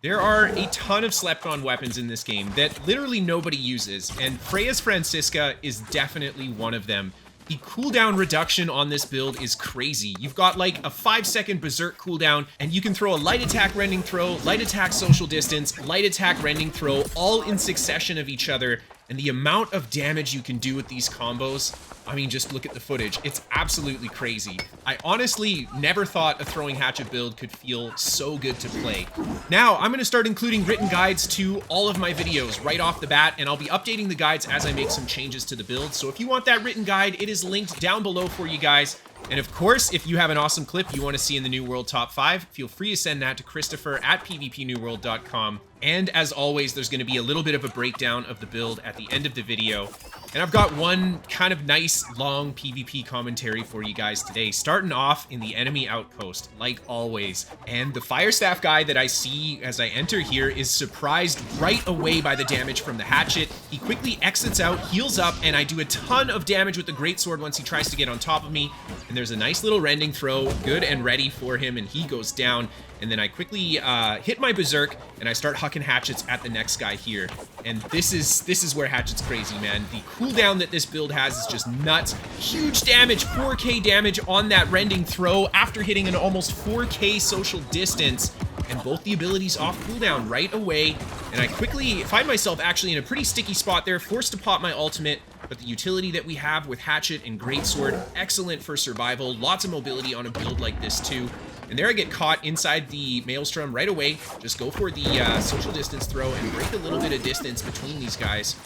There are a ton of slept-on weapons in this game that literally nobody uses, and Freya's Francisca is definitely one of them. The cooldown reduction on this build is crazy. You've got like a 5-second berserk cooldown, and you can throw a light attack rending throw, light attack social distance, light attack rending throw, all in succession of each other. And the amount of damage you can do with these combos, I mean, just look at the footage. It's absolutely crazy. I honestly never thought a throwing hatchet build could feel so good to play. Now, I'm gonna start including written guides to all of my videos right off the bat, and I'll be updating the guides as I make some changes to the build. So if you want that written guide, it is linked down below for you guys. And of course, if you have an awesome clip you want to see in the New World Top 5, feel free to send that to Kristofer at pvpnewworld.com. And as always, there's going to be a little bit of a breakdown of the build at the end of the video. And I've got one kind of nice, long PvP commentary for you guys today, starting off in the enemy outpost, like always. And the fire staff guy that I see as I enter here is surprised right away by the damage from the hatchet. He quickly exits out, heals up, and I do a ton of damage with the Greatsword once he tries to get on top of me. And there's a nice little rending throw, good and ready for him, and he goes down. And then I quickly hit my berserk, and I start hucking hatchets at the next guy here. And this is where hatchet's crazy, man. The cooldown that this build has is just nuts. Huge damage, 4k damage on that rending throw after hitting an almost 4k social distance. And both the abilities off cooldown right away. And I quickly find myself actually in a pretty sticky spot there, forced to pop my ultimate. But the utility that we have with Hatchet and Greatsword, excellent for survival. Lots of mobility on a build like this too. And there I get caught inside the Maelstrom right away. Just go for the social distance throw and break a little bit of distance between these guys.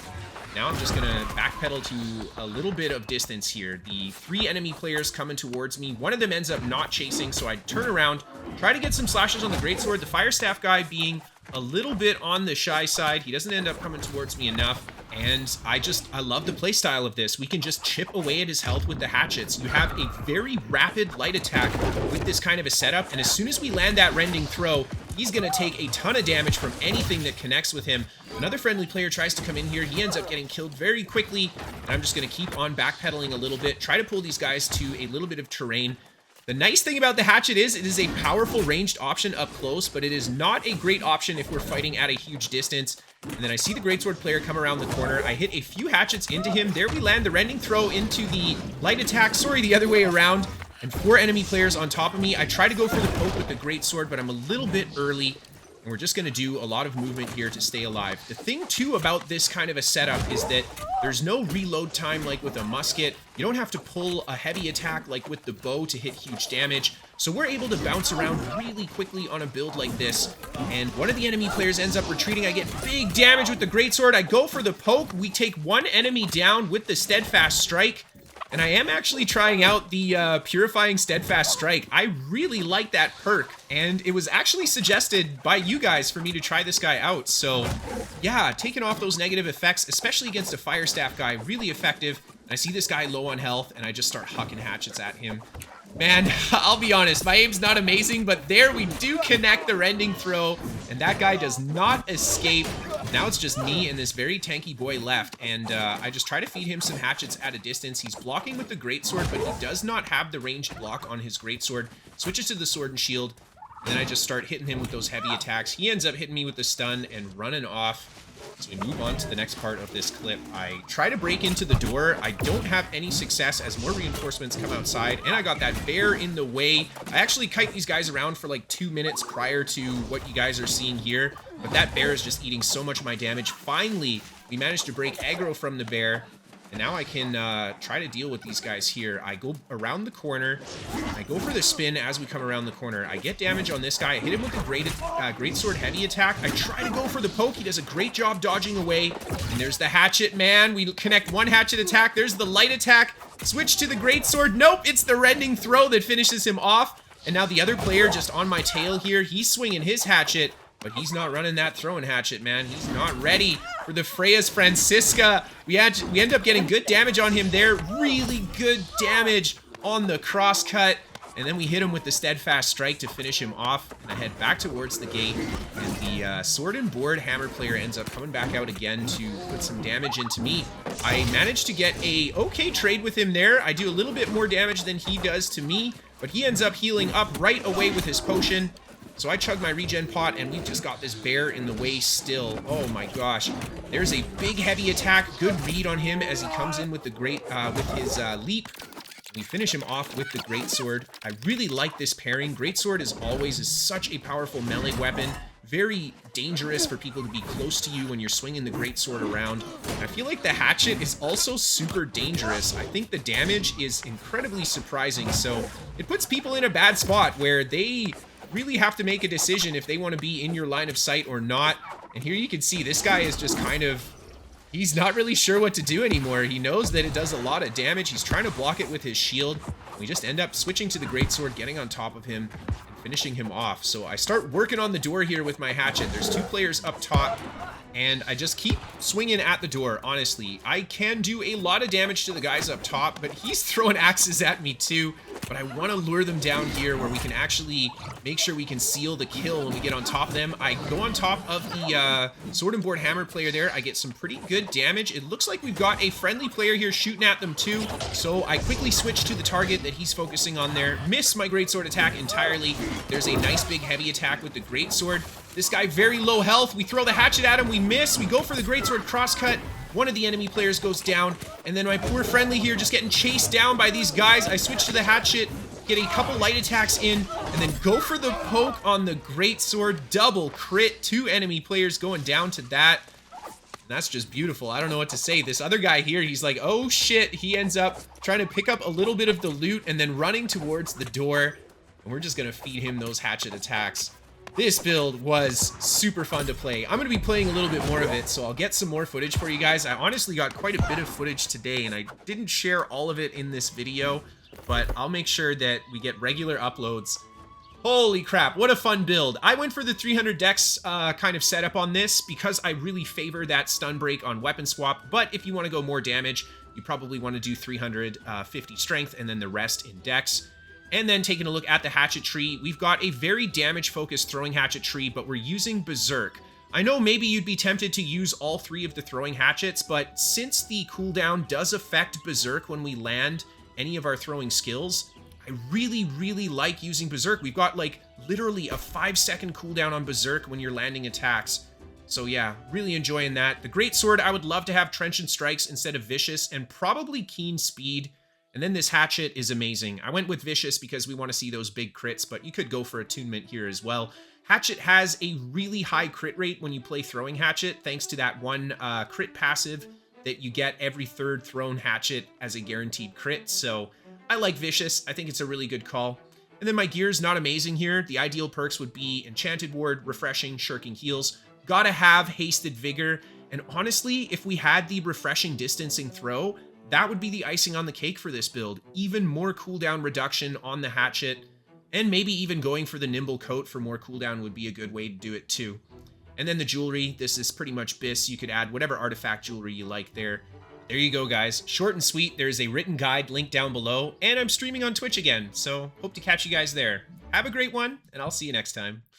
Now I'm just gonna backpedal to a little bit of distance here. The 3 enemy players coming towards me. One of them ends up not chasing, so I turn around, try to get some slashes on the Greatsword. The fire staff guy being a little bit on the shy side. He doesn't end up coming towards me enough. And I love the playstyle of this. We can just chip away at his health with the hatchets. You have a very rapid light attack with this kind of a setup. And as soon as we land that rending throw, he's going to take a ton of damage from anything that connects with him. Another friendly player tries to come in here. He ends up getting killed very quickly. And I'm just going to keep on backpedaling a little bit. Try to pull these guys to a little bit of terrain. The nice thing about the hatchet is it is a powerful ranged option up close, but it is not a great option if we're fighting at a huge distance. And then I see the Greatsword player come around the corner. I hit a few hatchets into him. There we land the rending throw into the light attack. Sorry, the other way around. And 4 enemy players on top of me. I try to go for the poke with the Greatsword, but I'm a little bit early. And we're just going to do a lot of movement here to stay alive. The thing, too, about this kind of a setup is that there's no reload time like with a musket. You don't have to pull a heavy attack like with the bow to hit huge damage. So we're able to bounce around really quickly on a build like this. And one of the enemy players ends up retreating. I get big damage with the Greatsword. I go for the poke. We take one enemy down with the Steadfast Strike. And I am actually trying out the Purifying Steadfast Strike. I really like that perk, and it was actually suggested by you guys for me to try this guy out. So yeah, taking off those negative effects, especially against a fire staff guy, really effective. And I see this guy low on health, and I just start hucking hatchets at him. Man, I'll be honest, my aim's not amazing, but there we do connect the rending throw, and that guy does not escape. Now it's just me and this very tanky boy left, and I just try to feed him some hatchets at a distance. He's blocking with the Greatsword, but he does not have the ranged block on his Greatsword. Switches to the Sword and Shield, and then I just start hitting him with those heavy attacks. He ends up hitting me with the stun and running off. So we move on to the next part of this clip. I try to break into the door. I don't have any success as more reinforcements come outside, and I got that bear in the way. I actually kite these guys around for like 2 minutes prior to what you guys are seeing here, but that bear is just eating so much of my damage. Finally, we managed to break aggro from the bear, and now I can try to deal with these guys here. I go around the corner. I go for the spin as we come around the corner. I get damage on this guy. I hit him with the Greatsword heavy attack. I try to go for the poke. He does a great job dodging away. And there's the hatchet, man. We connect one hatchet attack. There's the light attack. Switch to the Greatsword. Nope, it's the rending throw that finishes him off. And now the other player just on my tail here. He's swinging his hatchet, but he's not running that throwing hatchet, man. He's not ready for the Freya's Francisca. We end up getting good damage on him there. Really good damage on the crosscut. And then we hit him with the Steadfast Strike to finish him off. And I head back towards the gate. And the Sword and Board Hammer player ends up coming back out again to put some damage into me. I managed to get a okay trade with him there. I do a little bit more damage than he does to me, but he ends up healing up right away with his potion. So I chug my regen pot, and we've just got this bear in the way still. Oh my gosh. There's a big heavy attack. Good read on him as he comes in with the with his leap. We finish him off with the Greatsword. I really like this pairing. Greatsword is such a powerful melee weapon. Very dangerous for people to be close to you when you're swinging the Greatsword around. And I feel like the Hatchet is also super dangerous. I think the damage is incredibly surprising. So it puts people in a bad spot where they really have to make a decision if they want to be in your line of sight or not. And here you can see this guy is just kind of... he's not really sure what to do anymore. He knows that it does a lot of damage. He's trying to block it with his shield. We just end up switching to the Greatsword, getting on top of him, and finishing him off. So I start working on the door here with my Hatchet. There's 2 players up top, and I just keep swinging at the door, honestly. I can do a lot of damage to the guys up top, but he's throwing axes at me too. But I want to lure them down here where we can actually make sure we can seal the kill when we get on top of them. I go on top of the Sword and Board Hammer player there. I get some pretty good damage. It looks like we've got a friendly player here shooting at them too. So I quickly switch to the target that he's focusing on there. Miss my Greatsword attack entirely. There's a nice big heavy attack with the Greatsword. This guy very low health. We throw the Hatchet at him. We miss. We go for the Greatsword crosscut. One of the enemy players goes down, and then my poor friendly here just getting chased down by these guys. I switch to the Hatchet, get a couple light attacks in, and then go for the poke on the Greatsword. Double crit. 2 enemy players going down to that. And that's just beautiful. I don't know what to say. This other guy here, he's like, oh shit. He ends up trying to pick up a little bit of the loot and then running towards the door. And we're just going to feed him those Hatchet attacks. This build was super fun to play. I'm going to be playing a little bit more of it, so I'll get some more footage for you guys. I honestly got quite a bit of footage today, and I didn't share all of it in this video, but I'll make sure that we get regular uploads. Holy crap, what a fun build. I went for the 300 dex kind of setup on this because I really favor that stun break on weapon swap, but if you want to go more damage, you probably want to do 350 strength and then the rest in dex. And then taking a look at the Hatchet tree, we've got a very damage-focused throwing Hatchet tree, but we're using Berserk. I know maybe you'd be tempted to use all 3 of the throwing Hatchets, but since the cooldown does affect Berserk when we land any of our throwing skills, I really, really like using Berserk. We've got like literally a 5-second cooldown on Berserk when you're landing attacks. So yeah, really enjoying that. The Greatsword, I would love to have Trenchant Strikes instead of Vicious, and probably Keen Speed. And then this Hatchet is amazing. I went with Vicious because we want to see those big crits, but you could go for Attunement here as well. Hatchet has a really high crit rate when you play Throwing Hatchet, thanks to that one crit passive that you get every 3rd thrown Hatchet as a guaranteed crit. So I like Vicious. I think it's a really good call. And then my gear's not amazing here. The ideal perks would be Enchanted Ward, Refreshing, Shirking Heals. Gotta have Hasted Vigor. And honestly, if we had the Refreshing Distancing Throw, that would be the icing on the cake for this build. Even more cooldown reduction on the Hatchet, and maybe even going for the Nimble Coat for more cooldown would be a good way to do it too. And then the jewelry, this is pretty much BIS. You could add whatever artifact jewelry you like there. There you go, guys. Short and sweet. There's a written guide linked down below, and I'm streaming on Twitch again, so hope to catch you guys there. Have a great one, and I'll see you next time.